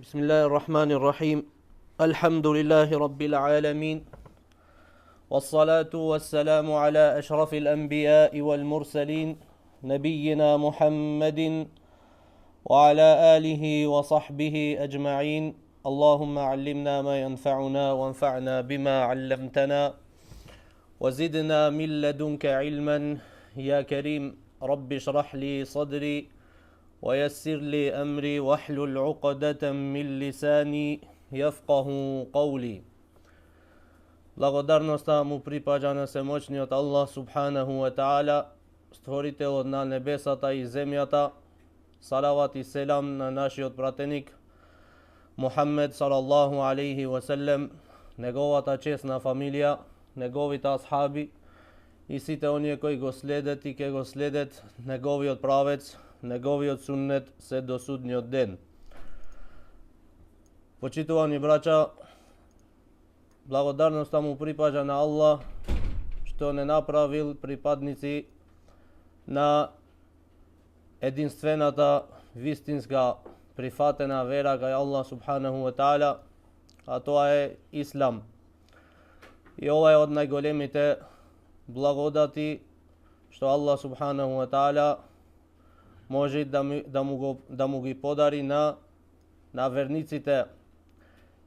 بسم الله الرحمن الرحيم الحمد لله رب العالمين والصلاة والسلام على أشرف الأنبياء والمرسلين نبينا محمد وعلى آله وصحبه أجمعين اللهم علمنا ما ينفعنا وانفعنا بما علمتنا وزدنا من لدنك علما يا كريم رب اشرح لي صدري ويسر لي أمري واحلل عقدة من لساني يفقه قولي. Благодарноста му припаѓа на семоćниот Аллах субханаху ва таала, створителот на небесата и земјата. Салават и селам на нашиот пратеник Мухаммед салаллаху алейхи ва селем, неговата чесна фамилија, неговите асхаби и сите оние кои го следат и ќе го следат неговиот правец, неговиот суннет се до судниот ден. Почитувани браќа, благодарноста му припаѓа на Аллах што не направил припадници на единствената вистинска прифатена вера кај Аллах субханаху ва таала, а тоа е Ислам. И ова е од најголемите благодати што Аллах субханаху ва таала може да му ги подари на верниците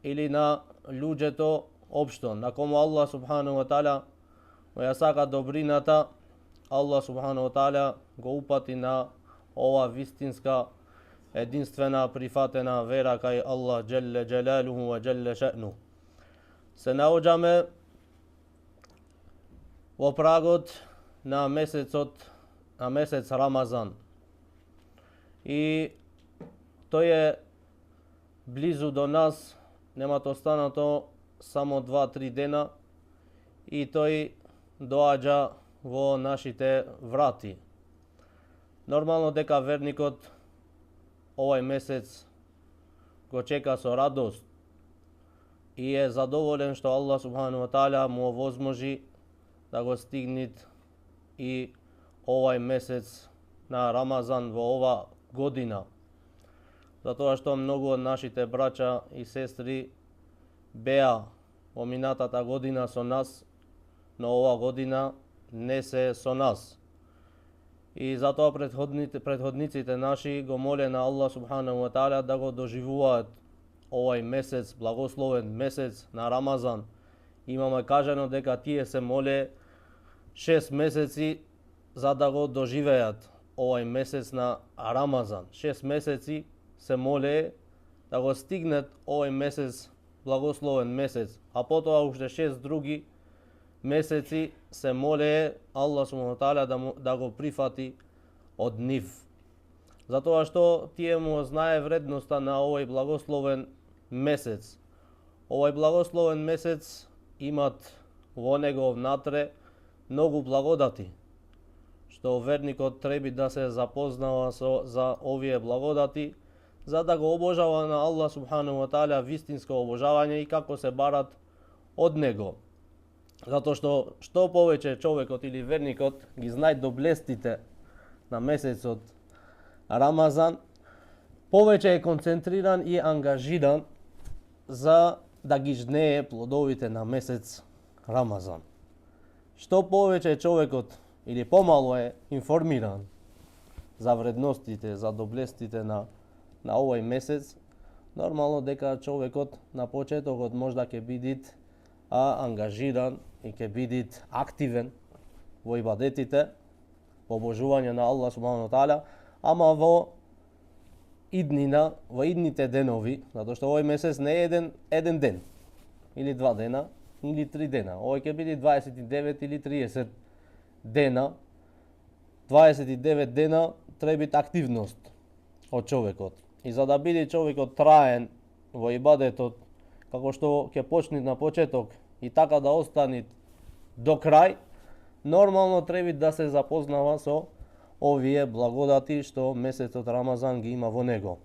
или на луѓето општо, на кому Аллах субханаху ва таала ја сака добрината. Аллах субханаху ва таала го упати на ова вистинска единствена прифатена вера кај Аллах џелле џелалуху ва џелле ше'ну. Се наоѓаме во прагот на месец Рамазан. И тој е близу до нас, немат останато само 2-3 дена и тој доаѓа во нашите врати. Нормално дека верникот овај месец го чека со радост и е задоволен што Аллах субханаху ва таала му овозможи да го стигнет и овај месец на Рамазан во ова година. Затоа што многу од нашите браќа и сестри беа во минатата година со нас, но ова година не се со нас. И затоа предходниците наши го моле на Аллах субханаху ва таала да го доживуваат овај месец, благословен месец на Рамазан. Имаме кажано дека тие се моле 6 месеци за да го доживеат овај месец на Рамазан. 6 месеци се моле да го стигнат овај месец, благословен месец, а потоа уште 6 други месеци се моле Аллах субханаху ва таала да го прифати од нив. Затоа што тие му знае вредноста на овој благословен месец. Овој благословен месец имат во него внатре многу благодати, што верникот треба да се запознава за овие благодати, за да го обожава на Аллах субханаху ва таала вистинско обожавање и како се барат од него. Затоа што повеќе човекот или верникот ги знае доблестите на месецот Рамазан, повеќе е концентриран и ангажиран за да ги жнее плодовите на месец Рамазан. Што повеќе човекот или помало е информиран за вредностите, за доблестите на овој месец, нормално дека човекот на почетокот можда ќе биде ангажиран и ќе биде активен во ибадетите, во обожување на Аллах субханаху ва таала, ама во идните денови, затоа што овој месец не е еден ден, или 2 дена, или 3 дена. Овој ќе биде 29 или 30 дена. 29 дена треба биде активност од човекот. И за да биде човекот траен во ибадетот, како што ќе почне на почеток и така да остане до крај, нормално треба да се запознава со овие благодати што месецот Рамазан ги има во него.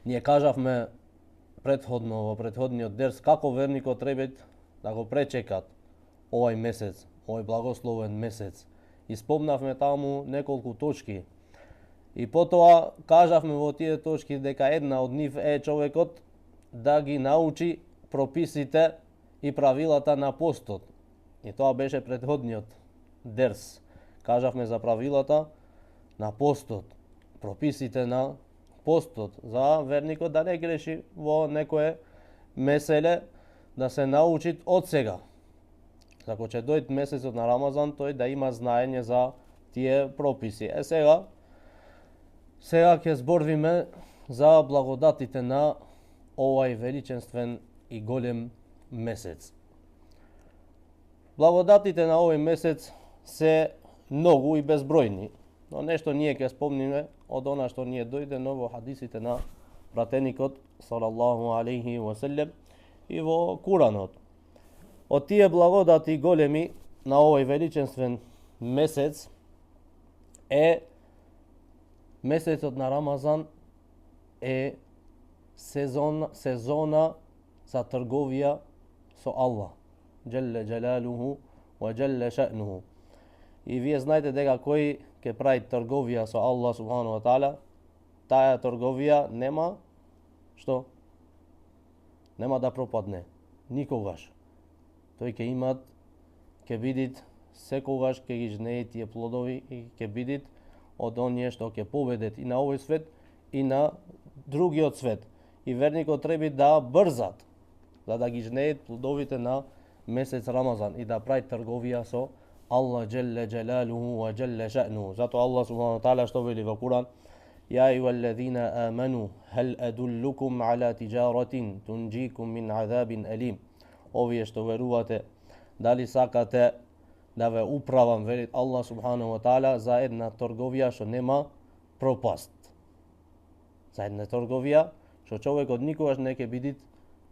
Ние кажавме во претходниот дерс како верникот треба да го пречекат овај месец, овој благословен месец. И спомнавме таму неколку точки. И потоа кажавме во тие точки дека една од нив е човекот да ги научи прописите и правилата на постот. И тоа беше претходниот дерс. Кажавме за правилата на постот, прописите на постот, за верникот да не греши во некое меселе, да се научи од сега. Ако ќе дојде месецот на Рамазан, тој да има знаење за тие прописи. Сега ќе зборвиме за благодатите на овај величествен и голем месец. Благодатите на овој месец се многу и безбројни, но нешто ние ќе спомниме од она што ние дојдено во хадисите на пратеникот салаллаху алейхи ва селем и во Куранот. Од тие благодати големи на овој величествен месец е месецот на Рамазан е сезона за трговија со Аллах, Джелле Джелалуху ва Джелле Ша'нуху. И вие знаете дека кој ќе прави трговија со Аллах субхану ва таала, таа трговија нема да пропадне никогаш. Тој ќе бидит секогаш ќе ги жнее тие плодови и ќе бидит од оние што ќе победат и на овој свет и на другиот свет. И верникот треба да брзат за да ги жнеат плодовите на месец Рамазан и да прави трговија со Аллах Джелле Джелалуху ва Джелле Ша'нуху. Зато Аллах субхану таала што вели во Куран: يا أيها الذين آمنوا هل أدلكم على تجارة تنجيكم من عذاب أليم. Овие што верувате, дали сакате да ве управам, велит Аллах субхану ва таала, за една трговија што нема пропаст. За една трговија што човекот никогаш не ќе биде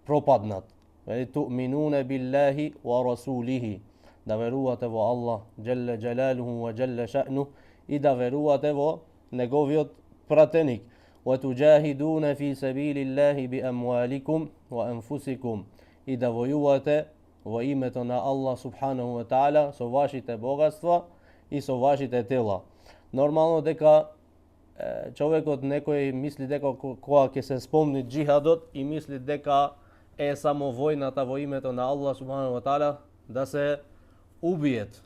пропаднат. Вели ту'минуна биллахи ва расулихи. Да верувате во Аллах Джелле Джелалуху ва Джелле Ша'нуху и да верувате во неговиот пратеник. Ва туџахидуна фи сабилиллахи би амваликум ва анфусикум. И да војувате во името на Аллах субханаху ва таала со вашите богатства и со вашите тела. Нормално дека човекот некој мисли дека кога ќе се спомни джихадот и мисли дека е само војната во името на Аллах субханаху ва таала да се убиет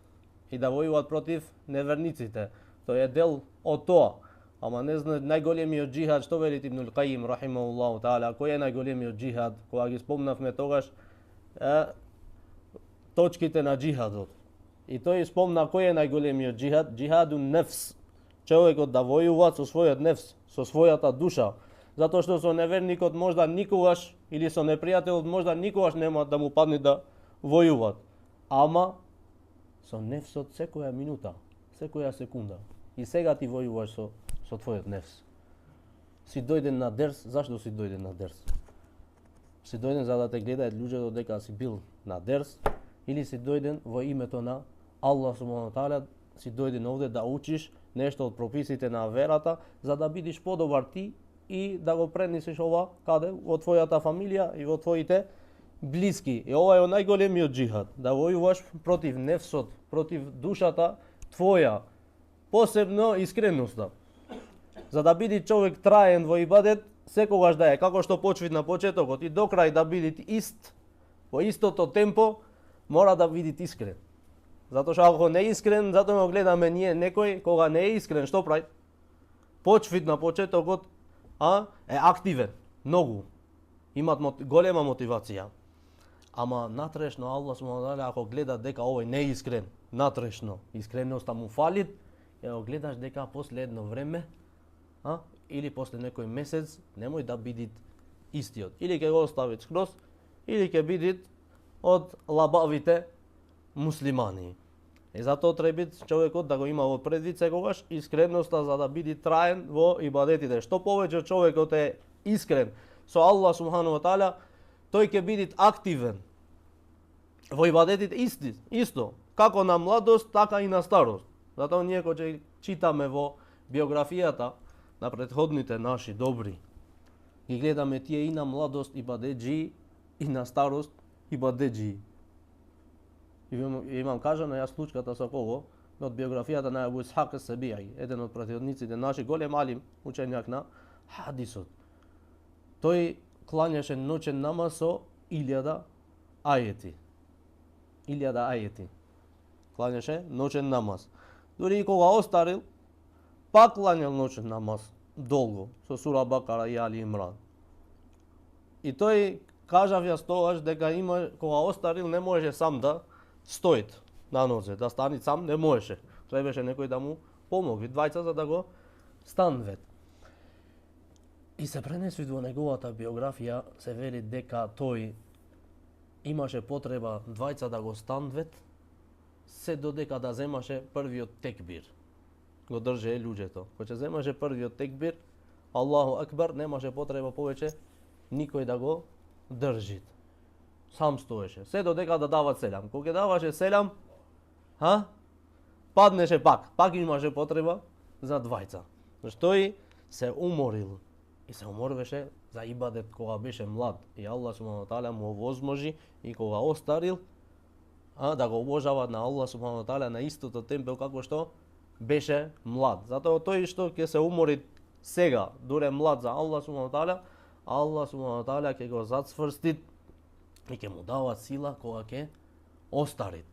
и да војуваат против неверниците. Тој е дел од тоа. Ама не знае најголемиот джихад, што вели Ибнул Кајим рахимахуллаху таала, кој е најголемиот джихад? Кога ги спомнавме тогаш точките на джихадот. И тој спомна кој е најголемиот джихад? Джихадун нефс. Човекот да војува со својот нефс, со својата душа. Затоа што со неверникот можда никогаш или со непријателот можда никогаш нема да му падне да војуваат. Ама со нефсот секоја минута, секоја секунда. И сега ти војуваш со твојот нефс. Си дојден на дерс, зашто си дојден на дерс? Си дојден за да те гледаат луѓето дека си бил на дерс, или си дојден во името на Аллах субхану таала, си дојден овде да учиш нешто од прописите на верата, за да бидеш подобар ти и да го пренесеш ова каде? Во твојата фамилија и во твоите блиски. И ова е најголемиот джихад, да војуваш против нефсот, против душата твоја, посебно искреноста. За да биде човек траен во ибадет, секогаш да е како што почви на почетокот и до крај да биде ист, во истото темпо, мора да биде искрен. Затоа што ако не е искрен, затоа го гледаме ние некој кога не е искрен, што прави? Почви на почетокот, е активен, многу. Имат голема мотивација. Ама натрешно Аллах субхану таала ако гледа дека овој не е искрен, натрешно, искреноста му фали, ја го гледаш дека после едно време, или после некој месец, немој да биде истиот. Или ќе го остави скроз, или ќе биде од лабавите муслимани. И затоа треба човекот да го има во предвид секогаш искреноста за да биде траен во ибадетите. Што повеќе човекот е искрен со Аллах субхану ва таала, тој ќе биде активен во ибадетите исто, како на младост, така и на старост. Затоа ние кога читаме во биографијата на претходните наши добри, ги гледаме тие и на младост ибадеджи и на старост ибадеджи. И имам кажано јас случката со кого? од биографијата на Абу Исхак ес-Саби'i, еден од пратениците наши, голем алим, учењак на хадисот. Тој клањаше ноќен намаз со 1000 ајети. 1000 ајети. Клањаше ноќен намаз. Дури и кога остарил, пак клањал ноќен намаз долго со сура Бакара и Али Имран. И тој кажав јас тогаш дека има кога остарил не можеше сам да стоит на нозе, да стани сам не можеше. Требаше некој да му помогне, двајца за да го станвет. И се пренеси во неговата биографија, се вели дека тој имаше потреба двајца да го станвет, се додека да земаше првиот текбир. Го држе луѓето. Кога земаше првиот текбир, Аллаху Акбар, немаше потреба повеќе никој да го држи. Сам стоеше. Се додека да дава селам. Кога даваше селам, паднеше пак. Пак имаше потреба за двајца. Зашто тој се уморил. И се уморвеше за ибадет кога беше млад. И Аллах субхану тааля му овозможи и кога остарил, да го обожава на Аллах субхану тааля на истото темпо како што беше млад. Затоа тој што ќе се умори сега, дуре млад за Аллах субхану тааля, Аллах субхану тааля ќе го зацврсти и ќе му дава сила кога ќе остари.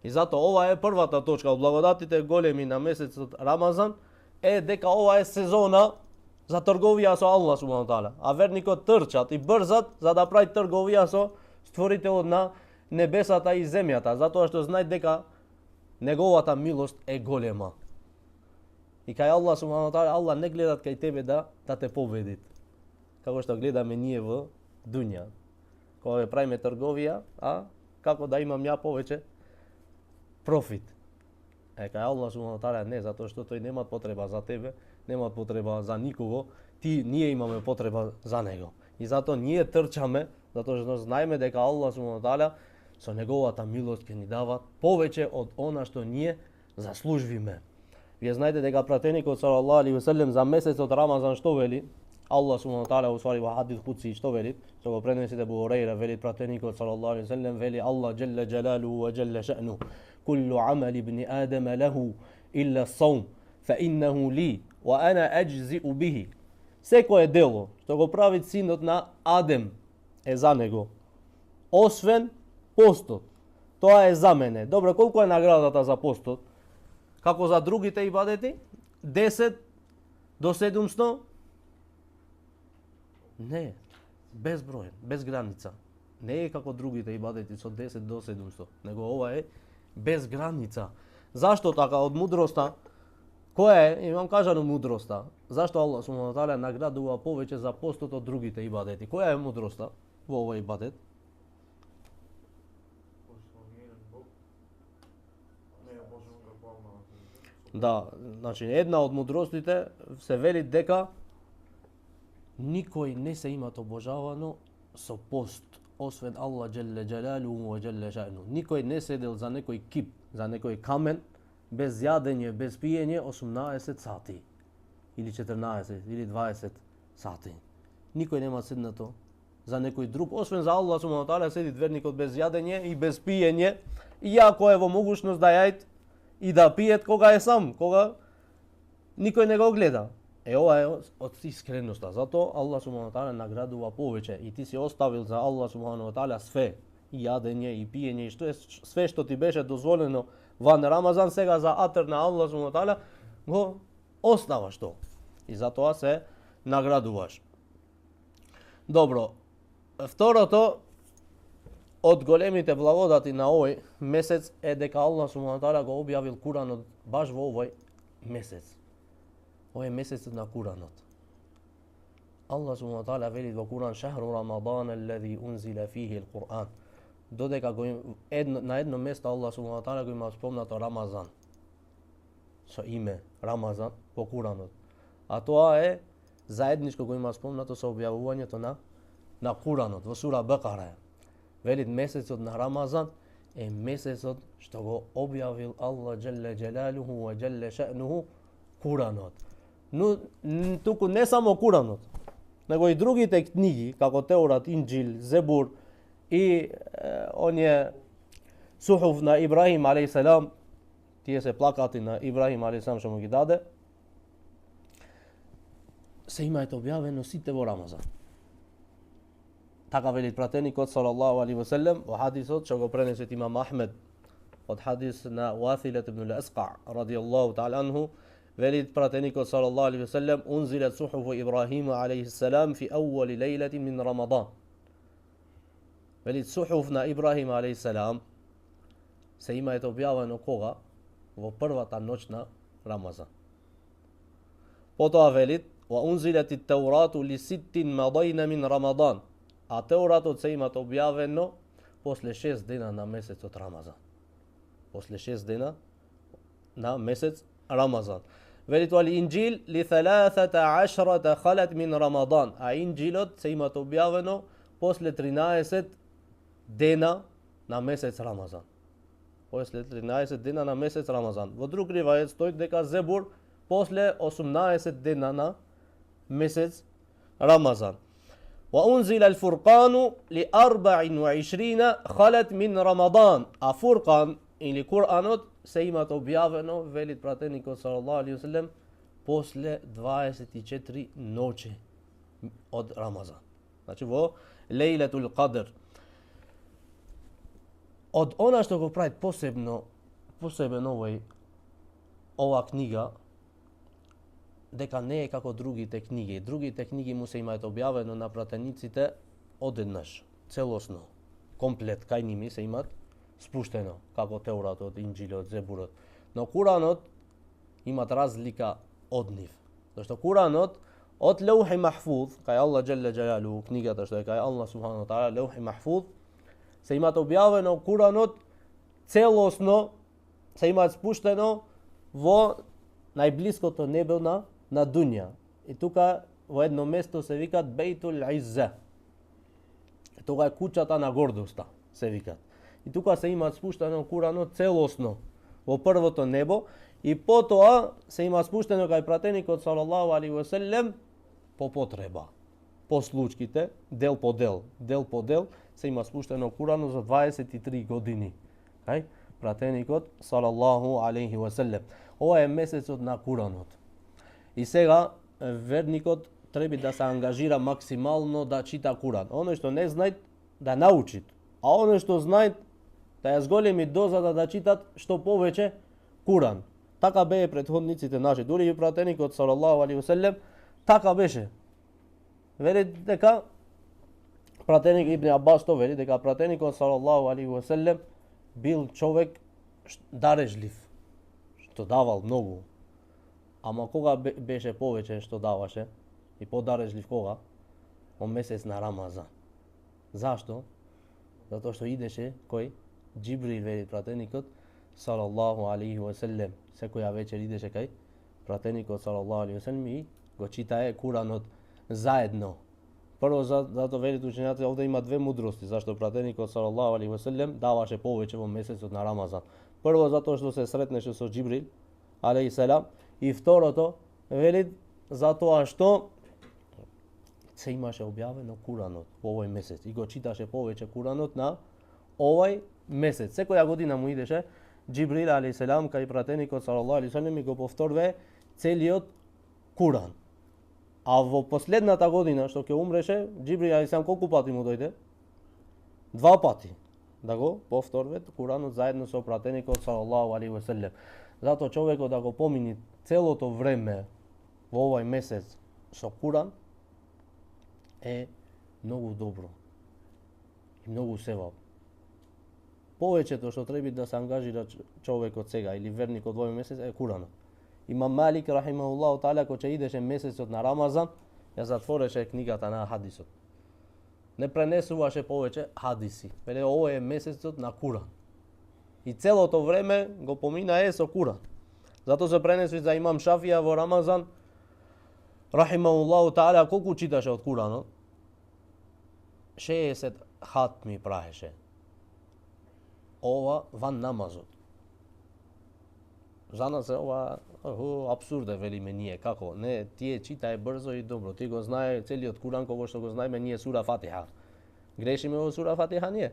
И затоа ова е првата точка од благодатите големи на месецот Рамазан, е дека ова е сезона за трговија со Аллах субхану тааля. А верникот трчат и брзат за да прави трговија со Створителот на небесата и земјата, затоа што знаат дека неговата милост е голема. И кај Аллах субхану тааля, Аллах не гледат кај тебе да те победит. Како што гледаме ние во дуња. Кога ја правиме трговија, како да имам ја повеќе профит. Кај Аллах субхану тааля не, затоа што тој нема потреба за тебе, нема потреба за никого, ние имаме потреба за него. И затоа ние трчаме, затоа што знаеме дека Аллах субхану тааля со неговата милост ќе ни дава повеќе од она што ние заслужвиме. Вие знаете дека пратеникот салаллаху алейхи ве селем за месецот Рамазан што вели? Аллах субхану тааля усвари во хадис кудси што вели? Што го пренесите Абу Хурейра, вели пратеникот салаллаху алейхи ве селем, вели Аллах џелле џелалуху ва џелле ша'ну, куллу амали ибни Адама лаху илла ас-саум, фа иннаху ли ва ана аджзи'у бихи. Секое дело што го прави синот на Адем е за него, освен постот. Тоа е за мене. Добро, колку е наградата за постот? Како за другите ибадети? 10 до 700? Не, безброен, без граница. Не е како другите ибадети со 10 до 700, него ова е без граница. Зашто така? Од мудроста, која е, имам кажано мудроста, зашто Аллах субхану тааля наградува повеќе за постот од другите ибадети? Која е мудроста во овој ибадет? Да, значи една од мудростите се вели дека никој не се имат обожавано со пост, освен Аллах џелле џелалуху ва џелле ша'ну. Никој не седел за некој кип, за некој камен, без јадење, без пиење 18 сати. Или 14, или 20 сати. Никој нема седнато за некој друг, освен за Аллах субхану тааля седи верникот без јадење и без пиење, иако е во могушност да јајат и да пиет кога е сам, кога никој не го гледа. Ова е од искреноста. Затоа Аллах субхану тааля наградува повеќе и ти си оставил за Аллах субхану тааля све, и јадење и пиење и што е све што ти беше дозволено ван Рамазан, сега за атер на Аллах субхану тааля го оставаш тоа. И затоа се наградуваш. Добро. Второто од големите благодати на овој месец е дека Аллах субхану тааля го објавил Куранот баш во овој месец. Овој месецот на Куранот. Аллах субхану тааля вели во Куран: "Шахру Рамадан аллази унзила фиhi al-Qur'an." Додека на едно место Аллах субхану тааля го има спомнато Рамазан. Со име Рамазан во Куранот. А тоа е заедничко го има спомнато со објавувањето на Куранот во сура Бакара. Вели месецот на Рамазан е месецот што го објавил Аллах џелле џелалуху ва џелле ша'нуху Куранот. Но туку не само Куранот, него и другите книги, како Теорат, Инџил, Зебур и оние Сухуф на Ибрахим алейхиссалам, тие се плакати на Ибрахим алейхиссалам што му ги даде, се имајте објавено сите во Рамазан. Така вели пратеникот салаллаху алейхи ве селем во хадисот што го пренесет имам Ахмед од хадис на Уаthилет ибн al-Asqa радијаллаху таала анху, вели пратеникот салаллаху алейхи ве селем унзилет сухуфу Ибрахим алейхиссалам фи awwali лейлатин мин Рамадан. Вели сухуф на Ибрахим алейхиссалам се имајте објавено кога? Во првата ноќ на Рамазан. Потоа велит wa unzilat at-Tauratu li sittin madajna min Ramadan. А Теуратот се имат објавено после 6 дена на месецот Рамазан. После 6 дена на месец Рамазан. Велит вали Инџил ли 13 халат мин Рамадан. А Инџилот се имат објавено после 13 дена на месец Рамазан. После 13 дена на месец Рамазан. Во друг ривајет стои дека Зебур после 18 дена на месец Рамазан. وأنزل الفرقان ل24 خلت من رمضان. А Фуркан или Куранот се имат објавено, велит пратеникот салаллаху алейхи ве селем, после 24 ноќи од Рамазан. Значи во Лейлетул Кадр. Од она што го прави посебен ова книга, дека не е како другите книги. Другите книги му се имаат објавено на пратениците одеднаш, целосно, комплет, кај ними се имат спуштено, како Теуратот, Инџилот, Зебурот. Но Куранот имат разлика од нив. Зашто Куранот од Лаухи Махфуз, кај Аллах џелле џелалу, книгата што е кај Аллах субхану таала, Лаухи Махфуз, се имат објавено Куранот целосно, се имат спуштено во најблиското небо на дуња. И тука во едно место се викат Бейтул Изза. Тога е куќата на гордоста, се викат. И тука се имат спуштено Куранот целосно во првото небо и потоа се има спуштено кај пратеникот салаллаху алейхи ве селем по потреба. По случките, дел по дел, се има спуштено Куранот за 23 години. Кај пратеникот салаллаху алейхи ве селем. Ова е месецот на Куранот. И сега верникот треба да се ангажира максимално да чита Куран. Оно што не знаат да научит, а оно што знаат да ја зголеми дозата да читат што повеќе Куран. Така беа претходниците наши, дури и пратеникот салаллаху алейхи ве селем, така беше. Вели дека пратеник Ибн Аббас то вели дека пратеникот салаллаху алейхи ве селем бил човек дарежлив, што давал многу. Ама кога беше повеќе што даваше и подарежлив кога? Во месец на Рамазан. Зашто? Затоа што идеше кој? Џибрил, вели пратеникот салаллаху алейхи ве селем. Секоја вечер идеше кај пратеникот салаллаху алейхи ве селем и го читае Куранот заедно. Прво затоа велат учењаци овде има две мудрости, зашто пратеникот салаллаху алейхи ве селем даваше повеќе во месецот на Рамазан. Прво затоа што се сретнеше со Џибрил алейхи селам и второто велит затоа што се имаше објавено Куранот во овој месец и го читаше повеќе Куранот на овој месец. Секоја година му идеше Џибрил алейхи селам кај пратеникот салаллаху алейхи селем и го повторве целиот Куран. А во последната година што ќе умреше, Џибрил алейхи селам колку пати му дојде? 2 пати да го повторве Куранот заедно со пратеникот салаллаху алейхи ве селем. Затоа човекот да го помини целото време во овој месец со Куран е многу добро и многу севап. Повеќето што треба да се ангажира човекот сега или верникот во овој месец е Куранот. Имам Малик рахимахуллаху таала кога идеше месецот на Рамазан, ја затвореше книгата на хадисот. Не пренесуваше повеќе хадиси. Веле овој е месецот на Куран. И целото време го помина е со Куран. Затоа се пренеси за имам Шафија во Рамазан рахимахуллаху таала колку читаше од Куранот? 60 хатми правеше. Ова ван намазот. За нас ова апсурд е, велиме ние, како? Не, тие читаe брзо и добро. Ти го знае целиот Куран, кога што го знаеме ние сура Фатиха. Грешиме во сура Фатиха ние?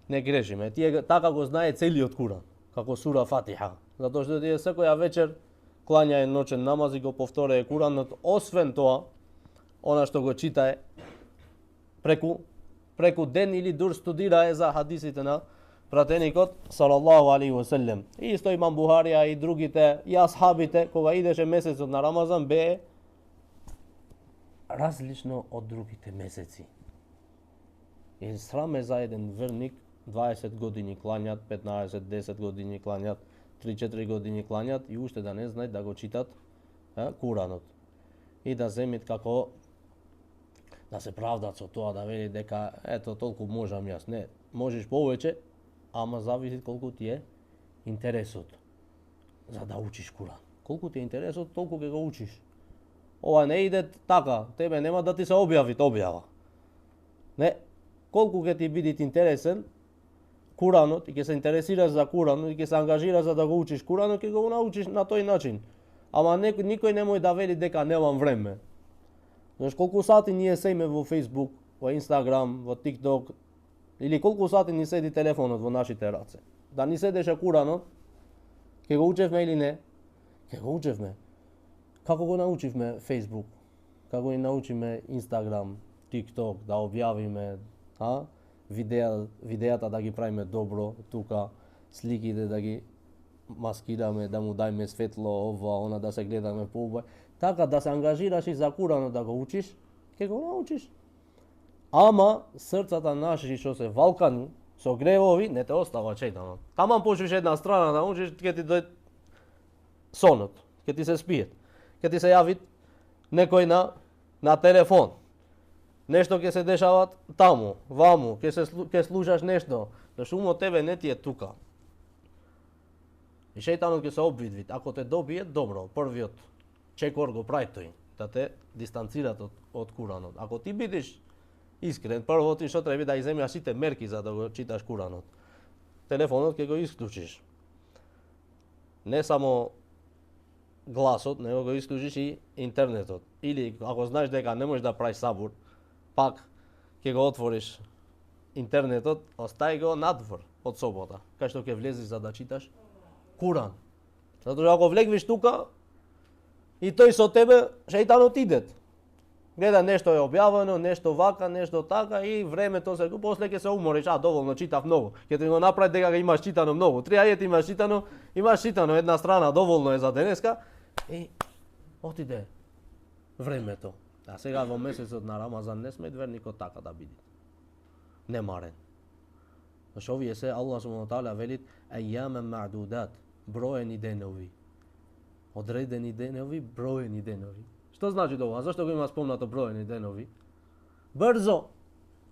Не грешиме. Тие така го знае целиот Куран, како сура Фатиха. затоа што тие секоја вечер клањај ноќен намаз и го повторее Куранот, освен тоа, она што го читае преку ден или дур студирае за хадисите на пратеникот салаллаху алейхи ве селем. И исто Имам Бухарија и другите и асхабите кога идеше месецот на Рамазан бе различно од другите месеци. И сраме за еден верник 20 години клањат, 15, 10 години клањат, 3-4 години клањат и уште да не знаат да го читат Куранот. И да земит како да се правдат со тоа, да вели дека ето толку можам јас. Не, можеш повеќе, ама зависи колку ти е интересот за да учиш Куран. Колку ти е интересот, толку ќе го учиш. Ова не иде така, тебе нема да ти се објави објава. Не, колку ќе ти биде интересен Куранот и ќе се интересираш за Куранот и ќе се ангажираш за да го учиш Куранот, ќе го научиш на тој начин. Ама никој немој да вели дека немам време. Знаеш колку сати ние сејме во Facebook, во Instagram, во TikTok, или колку сати ни седи телефонот во нашите раце. Да ни седеше Куранот, ќе го учевме или не? Ќе го учевме. Како го научивме Facebook? Како и научиме Instagram, TikTok, да објавиме, видеата да ги правиме добро, тука сликите да ги маскираме, да му дајме светло, ова, она, да се гледаме поубаво. Така да се ангажираш и за Куранот да го учиш, ќе го научиш. Ама срцата наши што се валкани со гревови не те остава читано. Таман почнеш една страна да учиш, ќе ти дојде сонот, ќе ти се спие, ќе ти се јави некој на телефон. Нешто ќе се дешават таму, ваму, ќе слушаш нешто, зашто умот тебе не ти е тука. И шејтанот ќе се обвидви. Ако те добие, добро, првиот чекор го прави тој, да те дистанцират од Куранот. Ако ти бидеш искрен, прво ти што треба да иземјаш сите мерки за да го читаш Куранот. Телефонот ќе го исклучиш. Не само гласот, него го исклучиш и интернетот. Или ако знаеш дека не можеш да правиш сабур, пак ќе го отвориш интернетот, остави го надвор од собота, кај што ќе влезеш за да читаш Куран. Затоа ако влегвиш тука и тој со тебе, шејтанот иде. Гледа нешто е објавено, нешто вака, нешто така и времето се после ќе се умориш, доволно читав многу. Ќе ти го направи дека го имаш читано многу. 3 ајети имаш читано една страна, доволно е за денеска и отиде времето. А сега во месецот на Рамазан не сме верникот така да биде. Немарен. Зашто овие се Аллах субхану тааля велит ајјамен ма'дудат, броени денови. Одредени денови, броени денови. Што значи тоа? Зашто го има спомнато броени денови? Брзо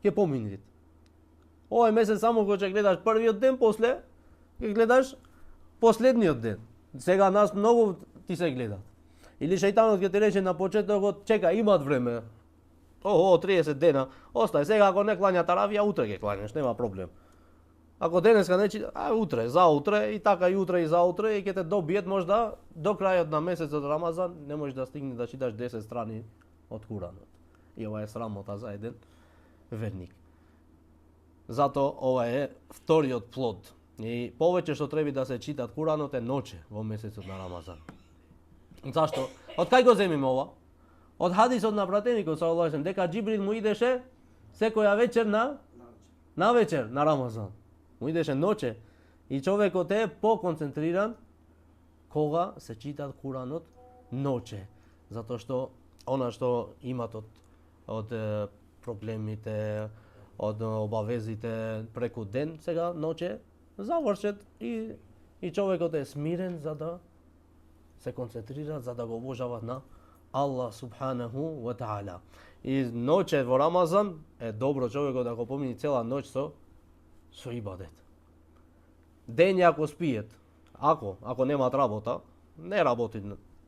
ќе поминат. Овој месец само го ќе гледаш првиот ден, после ќе гледаш последниот ден. Сега нас многу ти се гледат. Или шејтанот ќе ти рече на почетокот, чека, имат време. 30 дена, остај, сега ако не клања таравија, утре ќе клањаш, нема проблем. Ако денеска не чита, утре, заутре и така и утре и заутре и ќе те добиет можда до крајот на месецот Рамазан не можеш да стигне да читаш 10 страни од Куранот. И ова е срамота за еден верник. Зато ова е вториот плод. И повеќе што треба да се читат Куранот е ноќе во месецот на Рамазан. Зашто? Од кај го земиме ова? Од хадисот на пратеникот салаллаху алейхи дека Џибрил му идеше секоја вечер на вечер на Рамазан. Му идеше ноќе и човекот е поконцентриран кога се читат Куранот ноќе. Затоа што она што имат од проблемите, од обавезите преку ден, сега ноќе завршат и човекот е смирен за да се концентрираат, за да го обожават на Аллах субханаху ва таала. И ноќе во Рамазан е добро човекот да го помини цела ноќ со ибадет. Ден ако спиет, ако немаат работа, не работи.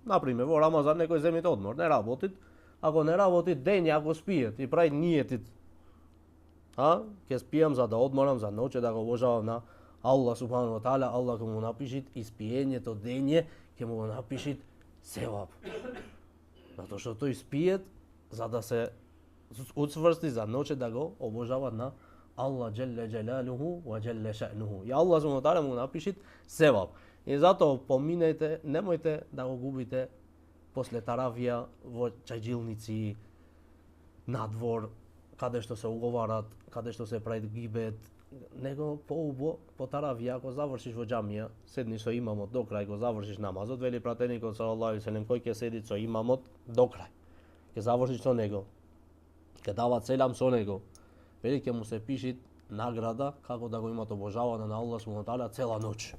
Например, во Рамазан некој земите одмор, не работи. Ако не работи, ден ако спиет и прави ниетит, ќе спијам за да одморам, за ноќе да го обожавам на Аллах субхану ва таала, Аллах ќе му напишит испиењето дење, ќе му го напишит севап. Затоа што тој спиет за да се уцврсти за ноќе да го обожава на Аллах джелле джелалуху ва джелле ша'нуху. И Аллах субхану ва таала му напишит севап. И затоа поминете, немојте да го губите после таравија во чајджилници, надвор, каде што се уговарат, каде што се прави гибет, него поубо по таравија, ако завршиш во џамија, седни со имамот до крај, го завршиш намазот, вели пратеникот салаллаху алейхи ве селем, кој ќе седи со имамот до крај, ќе завршиш со него, ќе дават селам со него, вели ќе му се пиши награда како да го имат обожавано на Аллах субхана тааля цела ноќ.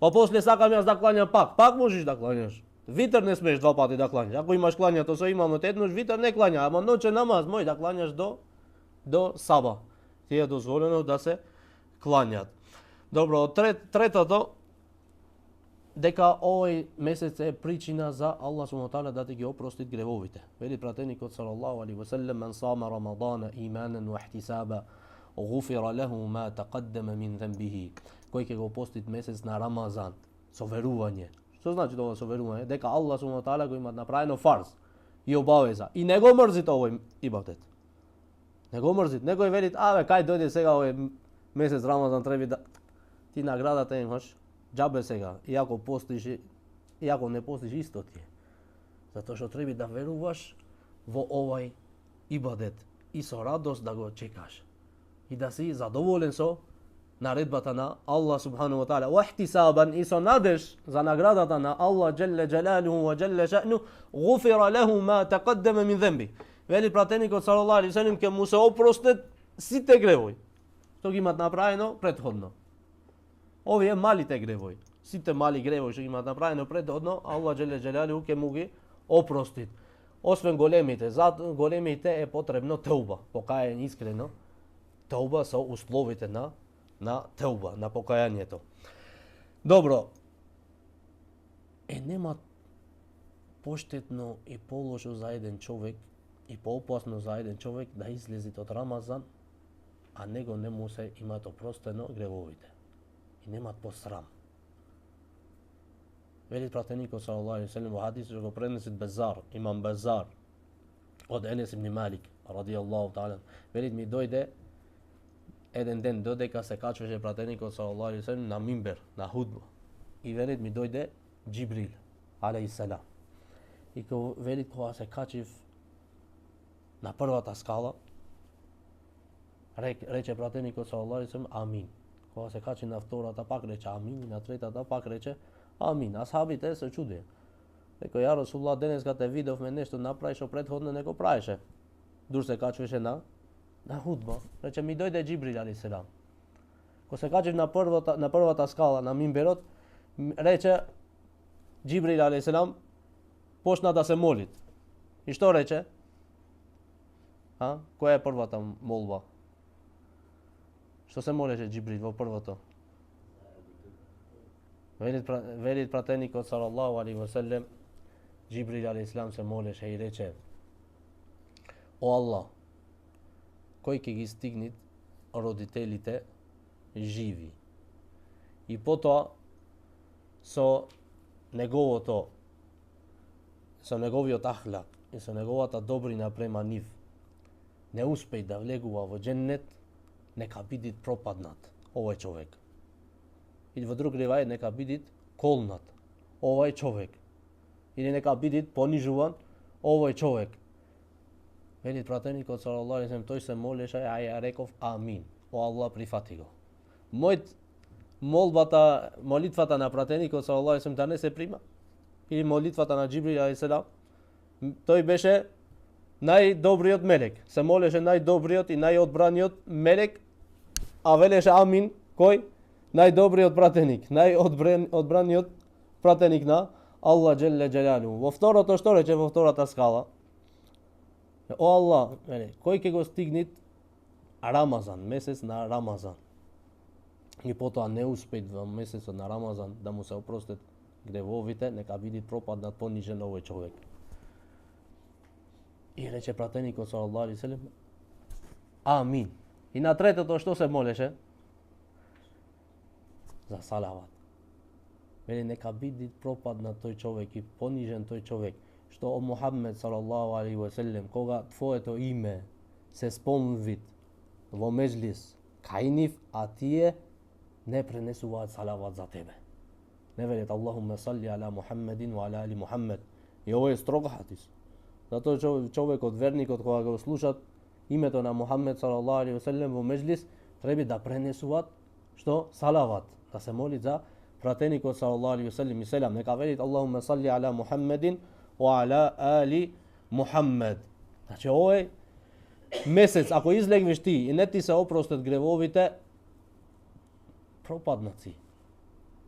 Па после сакам јас да кланjam пак можеш да кланjаш. Витер не смееш два пати да кланjаш. Ако имаш клањато со имамот еднош, витер не клања, ама ноќен намаз мој да кланjаш до саба. Ти е дозволено да се кланјат. Добро, третото, дека овој месец е причина за Аллах субхана тааля да ти ги опрости гревовите. Вели пратеникот салаллаху алейхи ве селем, мен сама рамадана иманен ва ихтисаба, غفر له ما تقدم من ذنبه. Кој ќе го постит месец на Рамазан со верување. Што значи тоа со верување? Дека Аллах субхана тааля го има направено фарз и обавеза. И не го мрзит овој ибадет. Не го мрзит. Некој вели, кај дојде сега овој месец Рамазан, треба да ти наградата имаш, џабе сега. Иако постиш, иако не постиш, исто ти е. Затоа што треба да веруваш во овој ибадет и со радост да го чекаш. И да си задоволен со наредбата на Аллах субхану ва тааля. Ва ихтисабан, и со надеж за наградата на Аллах џелле џелалуху ва џелле шаъну, гуфира леху ма тaqaddama мин ذنبи. Вели пратеникот салаллаху алейхи ве селем, ќе му се опростет сите гревови што ги имат направено претходно. Овие малите гревови, сите мали гревови што ги имат направено претходно, Аллах џелле џелалуху ќе му ги опростит. Освен големите, за големите е потребно тауба, покајање искрено. Тауба со условите на тауба, на покајањето. Добро. Нема поштетно и полошо за еден човек и поопасно за еден човек да излези од Рамазан, а него не му се имат опростено гревовите. И немат посрам. Вели пратеникот салаллаху алейхи ве селем во хадис што го пренесет Безар, имам Безар, од Енес ибн Малик, радијаллаху таала. Вели ми дојде еден ден додека се качваше пратеникот салаллаху алейхи ве селем на мимбер, на худба. И вели ми дојде Џибрил алейхи селам. И вели кога се качив на првата скала, рече пратеникот салаллаху алейхи ве селем амин. Кога се качи на втората пак рече амин и на третата пак рече амин. Асхабите се чудеа. Рекој, ја Расулуллах, денеска те видовме нешто направиш што претходно не го правеше. Дур се качваше на худба. Рече ми дојде Џибрил алейхи селам. Кога се качив на првата скала на мимберот, рече Џибрил алейхи селам почна да се молит. И што рече? Која е првата молба? Што се молеше Џибрил во првото? Вели пратеникот салаллаху алейхи ве селем, Џибрил алейхи селам се молеше и рече: О Аллах, кој ќе ги стигнат родителите живи. И потоа со неговиот ахлак и со неговата добрина према нив не успеј да влегува во џеннет, нека бидит пропаднат овој човек. И во друг ривајет нека бидит колнат овој човек. Или нека бидит понижуван овој човек. Вели пратеникот салаллаху алейхи ве селем, тој се молеше, а ја реков амин. О Аллах, прифати го. Молитвата на пратеникот салаллаху алейхи ве селем да не се прима. Или молитвата на Џибрил алейхи селам, тој беше најдобриот мелек. Се молеше најдобриот и најодбраниот мелек, а велеше амин кој? Најдобриот пратеник, најодбраниот пратеник на Аллах џелле џелалуху. Во второто што рече во втората скала? О Аллах, кој ќе го стигнит Рамазан, месец на Рамазан. И потоа не успеет во месецот на Рамазан да му се опростат гревовите, нека биде пропаднат, понижен овој човек. И рече пратеникот салаллаху алейхи ве селем амин. И на третото што се молеше? За салават. Вели нека биде пропаднат тој човек и понижен тој човек, што о Мухаммед салаллаху алейхи ве селем, кога твоето име се спомнува во меџлис кај нив, а тие не пренесуваат салават за тебе. Не велят Аллахумме салли ала Мухаммедин ва ала али Мухаммед. И ово е строго хадис. Затоа човекот, верникот, кога го слушат името на Мухаммед салаллаху алейхи ве селем во меџлис, треба да пренесуваат што салават, да се моли за пратеникот салаллаху алейхи ве селем и селам. Нека велит Аллахумме салли ала Мухаммедин ва ала али Мухаммед. Значи овој месец, ако излегнеш ти и не ти се опростат гревовите, пропаднаци.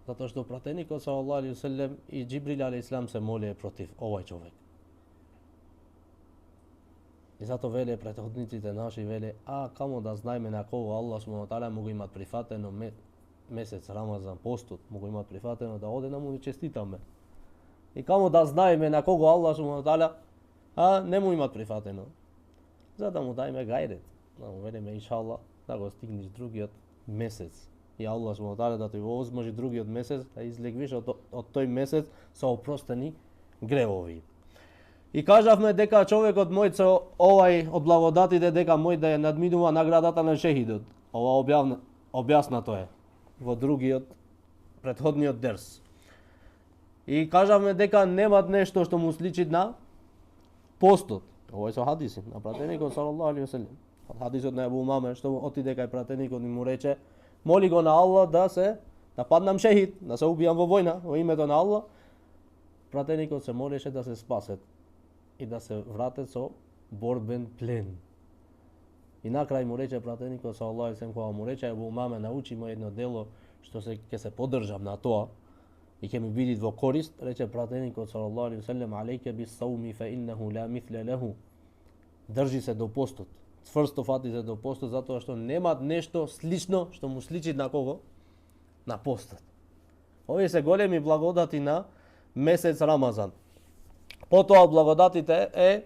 Затоа што пратеникот салаллаху алейхи ве селем и Џибрил алейхиссалам се молее против овој човек. И зато веле претходниците наши веле, камо да знаеме на кого Аллах субхану ва таала му го имат прифатено месец Рамазан постот, му го имат прифатено да оде да му честитаме. И камо да знаеме на кого Аллах субхану ва таала не му имат прифатено. За да му дајме гајрет, да му велеме иншаллах да го стигнеш другиот месец. И Аллах субхану ва таала да ти возможи другиот месец да излегвиш од тој месец со опростени гревови. И кажавме дека човекот мој со овај од благодатите дека мој да ја надминува наградата на шехидот. Ова објаснато е во другиот претходниот дерс. И кажавме дека немат нешто што му сличи на постот. Ова е со хадиси на пратеникот салаллаху алейхи ве селем. Хадисот на Абу Умаме што отиде кај пратеникот и му рече: моли го на Аллах да паднам шехид, да се убијам во војна во името на Аллах. Пратеникот се молеше да се спасет и да се вратат со борбен плен. И на крај му рече пратеникот салаллаху алейхи ве селем, кога му рече Абу Умаме, научи мо едно дело што ќе се поддржам на тоа и ќе ми биде во корист, рече пратеникот салаллаху алейхи ве селем: алейке бис сауми фа иннаху ла мисле леху. Држи се до постот. Цврсто фати се до постот, затоа што немат нешто слично што му сличи на кого? На постот. Овие се големи благодати на месец Рамазан. Потоа благодатите е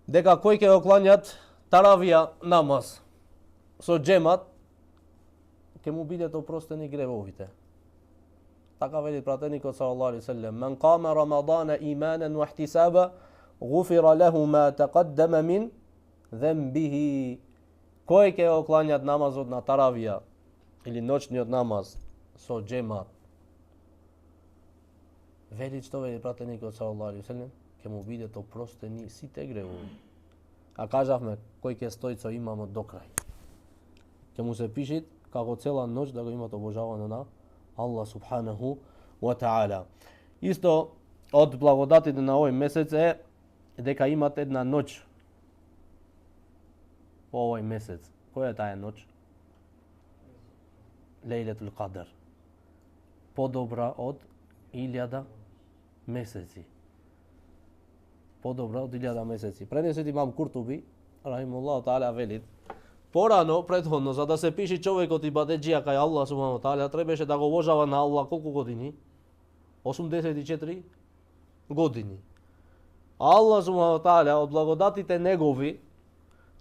дека кој ќе го кланјат таравија намаз со џемат, ќе му бидат опростени гревовите. Така вели пратеникот салаллаху алейхи ве селем: мен қама Рамадана иманен ва ихтисаба гуфира леху ма тaqaddama мин ذنبه. Кој ќе го кланјат намазот на таравија или ноќниот намаз со џемат, вели што вели пратеникот салаллаху алейхи ве селем, ќе му бидат опростени сите гревови. А кажавме кој ќе стои со имамот до крај, ќе му се пиши како цела ноќ да го имат обожавано на Аллах субханаху ва таала. Исто од благодатите на овој месец е дека имат една ноќ во овој месец. Која е таа ноќ? Лейлетул Кадр. Подобра од 1000 месеци. Подобра од 1000 месеци. Пренесет имам Куртуби, рахимуллаху таала, велит: порано, претходно, за да се пиши човекот ибадеџија кај Аллах субхану ва таала, требаше да го обожава на Аллах колку години? 84 години. Аллах субхану ва таала од благодатите негови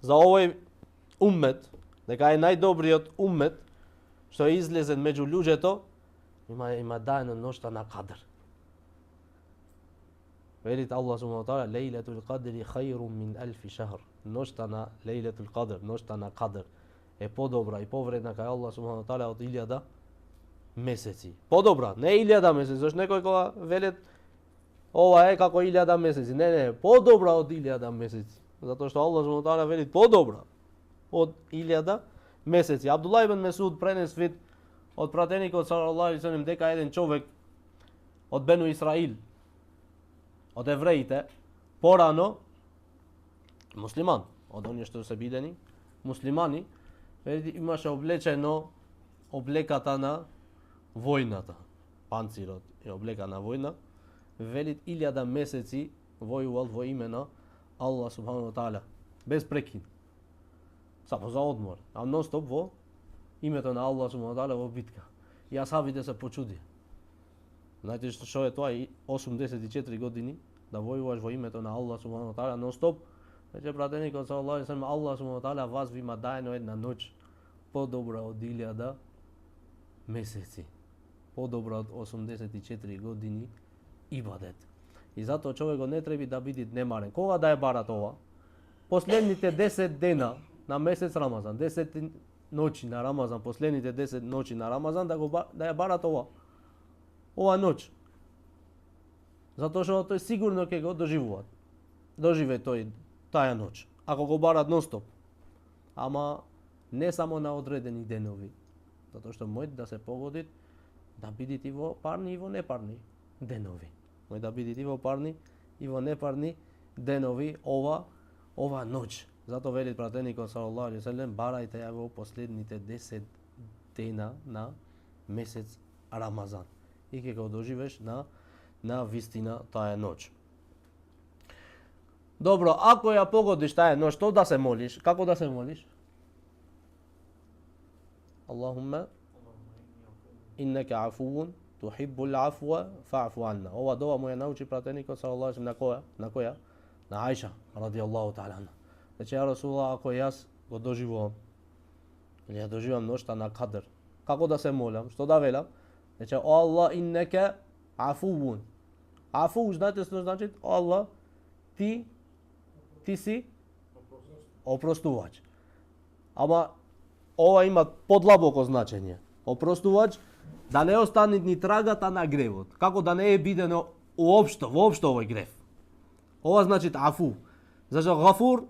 за овој уммет, дека е најдобриот уммет што е излезен меѓу луѓето, има даено ноќта на Кадр. Велит Аллах субхану ва таала: лейлетул кадри хајрун мин алфи шахр. Ноќта на лейлетул Кадр, ноќта на Кадр е подобра и повредна кај Аллах субхану ва таала од 1000 месеци. Подобра, не 1000 месеци, зашто некој кога велет ова е како 1000 месеци. Не, подобра од 1000 месеци. Затоа што Аллах субхану ва таала вели подобра од 1000 месеци. Абдуллах ибн Месуд пренес вид од пратеникот салаллаху алейхи ве селем дека еден човек од Бену Исраил, од евреите, порано муслиман, од оние што се бидени муслимани, имаше облечено облеката на војната, панцирот е облека на војна, велит 1000 месеци војувал во име на Аллах субхану ва таала, без прекин. Само за одмор, а нон-стоп во името на Аллах субхану ва таала во битка. И асхабите се почуди. Знаете што е тоа? 84 години да војуваш во името на Аллах субхану ва таала нон-стоп. Рече пратеникот салаллаху алейхи ве селем: Аллах субхану ва таала вас ви има даено една ноќ подобра од 1000 месеци, подобра од 84 години ибадет. И затоа човекот не треба да биде немарен. Кога да ја бара тоа? Последните 10 дена на месец Рамазан, 10 ноќи на Рамазан, последните 10 ноќи на Рамазан да ја бара тоа. ова ноќ. Затоа што тој сигурно ќе го доживее тој таа ноќ. Ако го барат нон-стоп. Ама не само на одредени денови. Затоа што може да се погоди да бидите во парни и во непарни денови. Може да бидите во парни и во непарни денови ова ноќ. Зато вели пратеникот салаллаху алейхи ве селем, барајте ја во последните 10 дена на месец Рамазан. И ќе го доживеш на вистина таа ноќ. Добро, ако ја погодиш таа ноќ, што да се молиш? Како да се молиш? Аллахумма иннека афувун тухиббул афва фаъфу анна. Ова дова му ја научи пратеникот салаллаху алейхи ве селем на која? На Аиша радијаллаху таала анха. Рече, ја Расулаллах, ако јас го доживувам или ја доживам ноќта на Кадр, како да се молам? Што да велам? Рече, о Аллах, иннека афувун. Афу, знаете што значи? О Аллах, ти си опростувач. Ама ова има подлабоко значење. Опростувач, да не остане ни трагата на гревот. Како да не е бидено воопшто овој грев. Ова значи афу. Зашто гафур,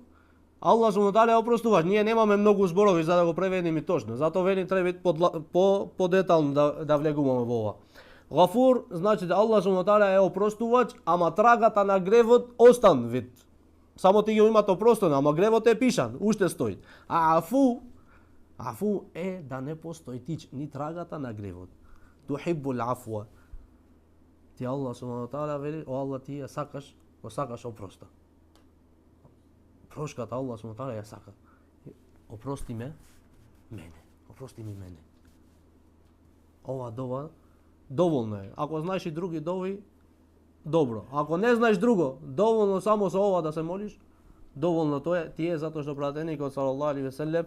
Аллах субхана ва таала е опростувач. Ние немаме многу зборови за да го преведеме точно. Затоа велим треба по-детално да влегуваме во ова. Гафур значи да Аллах субхана ва таала е опростувач, ама трагата на гревот остан вид. Само ти го имате опростено, ама гревот е пишан, уште стои. А афу е да не постои ни трагата на гревот. Тухиббул афва. Ти Аллах субхана ва таала вели, о Аллах, ти ја сакаш опроста. Прошката Аллах субхана ва таала ја сака. Опрости ми мене. Ова дова доволно е. Ако знаеш и други дови, добро. Ако не знаеш друго, доволно само со ова да се молиш, доволно тоа е, ти е затоа што пратеникот салаллаху алейхи ве селем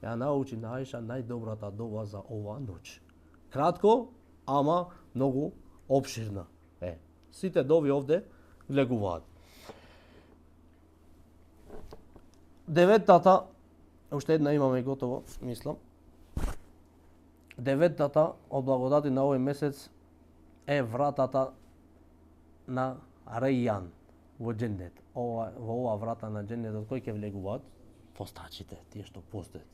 ја научи на Аиша најдобрата дова за ова ноќ. Кратко, ама многу опширна. Сите дови овде влегуваат. Деветата, уште една имаме и готово, мислам. Деветата од благодати на овој месец е вратата на Рајјан во џеннет. Во ова врата на џеннетот кој ќе влегуваат? Постачите, тие што постат.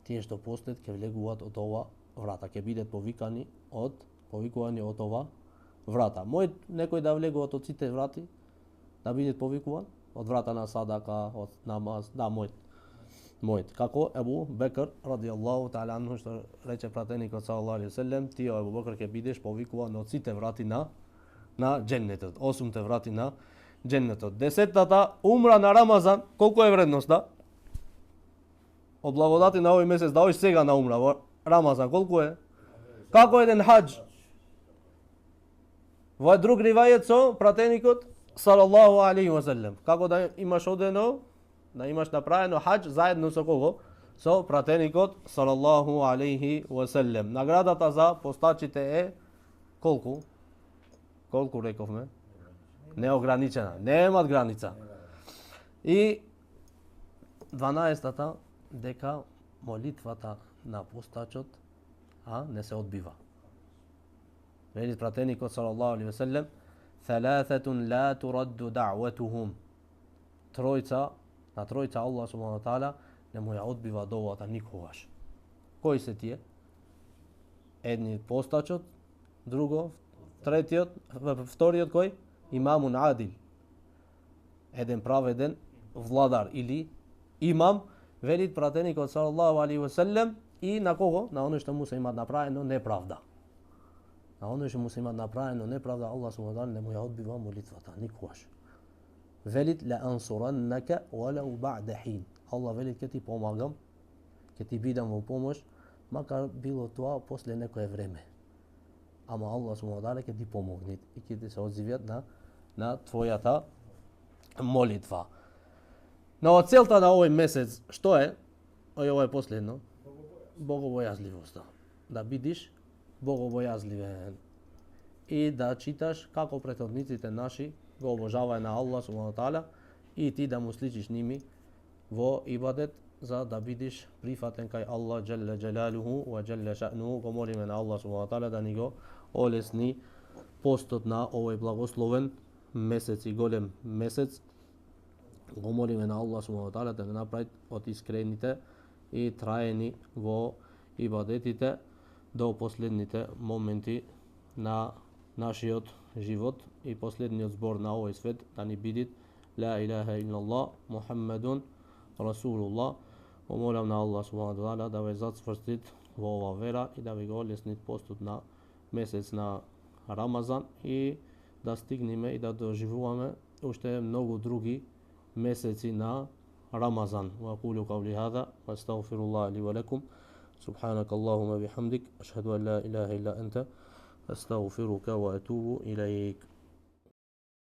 Тие што постат ќе влегуваат од ова врата, ќе бидат повикувани од ова врата. Може некој да влегуваат од сите врати, да бидат повикуван од врата на садака, од намаз, да, мојот. Како Ебу Бекр радијаллаху таала анху, што рече пратеникот салаллаху алейхи ве селем, ти Ебу Бекр ќе бидеш повикуван од сите врати на џеннетот, 8 врати на џеннетот. 10-тата умра на Рамазан, колку е вредноста? Од благодати на овој месец, да ој сега на умра во Рамазан, колку е? Како еден хаџ? Во друг ривајет со пратеникот салаллаху алейхи ве селем. Како да имаш одено, да имаш направено хаџ заедно со кого? Со пратеникот салаллаху алейхи ве селем. Наградата за постачите е колку? Колку рековме? Неограничена, немаат граница. И 12-тата дека молитвата на постачот не се одбива. Вели пратеникот салаллаху алейхи ве селем, ثلاثة لا ترد دعوتهم. На тројца Аллах субхана ва таала не му ја одбива довата никогаш. Кои се тие? Едни постачот, друго, вториот кој? Имамун адил. Еден праведен владар или имам, вели пратеникот салаллаху алейхи ве селем, и на кого? На оној што му се има направено неправда. На оној што му се има направено неправда, Аллах субхана ва таала не му ја одбива молитвата никогаш. Велит ла ансураннака валау ба'да хин. Аллах велит ќе ти помагам, ќе ти бидам во помош, макар било тоа после некое време. Ама Аллах субхана ва таала ќе ти помогне и ќе ти се одзивјат на твојата молитва. Но целта на овој месец што е? Ова е последно. Богобојазливоста. Да бидиш богобојазливен и да читаш како претходниците наши го обожаваја на Аллах субхана ва таала и ти да му сличиш ними во ибадет, за да бидиш прифатен кај Аллах Джелле Джелалуху ва Джелле Ша'нуху. Го молиме на Аллах субхана тааля да ни го олесни постот на овој благословен месец и голем месец. Го молиме на Аллах субхана тааля да не направи од искрените и траени во ибадетите до последните моменти на нашиот живот и последниот збор на овој свет да ни биде ла илаха илlallah Мухаммедун Расулулlah. Молам на Аллах субхана тааля да ве зацврстит во ова вера и да ви го олеснит постот на месец на Рамазан и да стигнеме и да доживуваме уште многу други месеци на Рамазан. Ва aqulu qawli hadha wa astaghfirullah li wa lakum. Subhanaka Allahumma bihamdik ashhadu an la ilaha illa anta astaghfiruka wa atubu ilayk.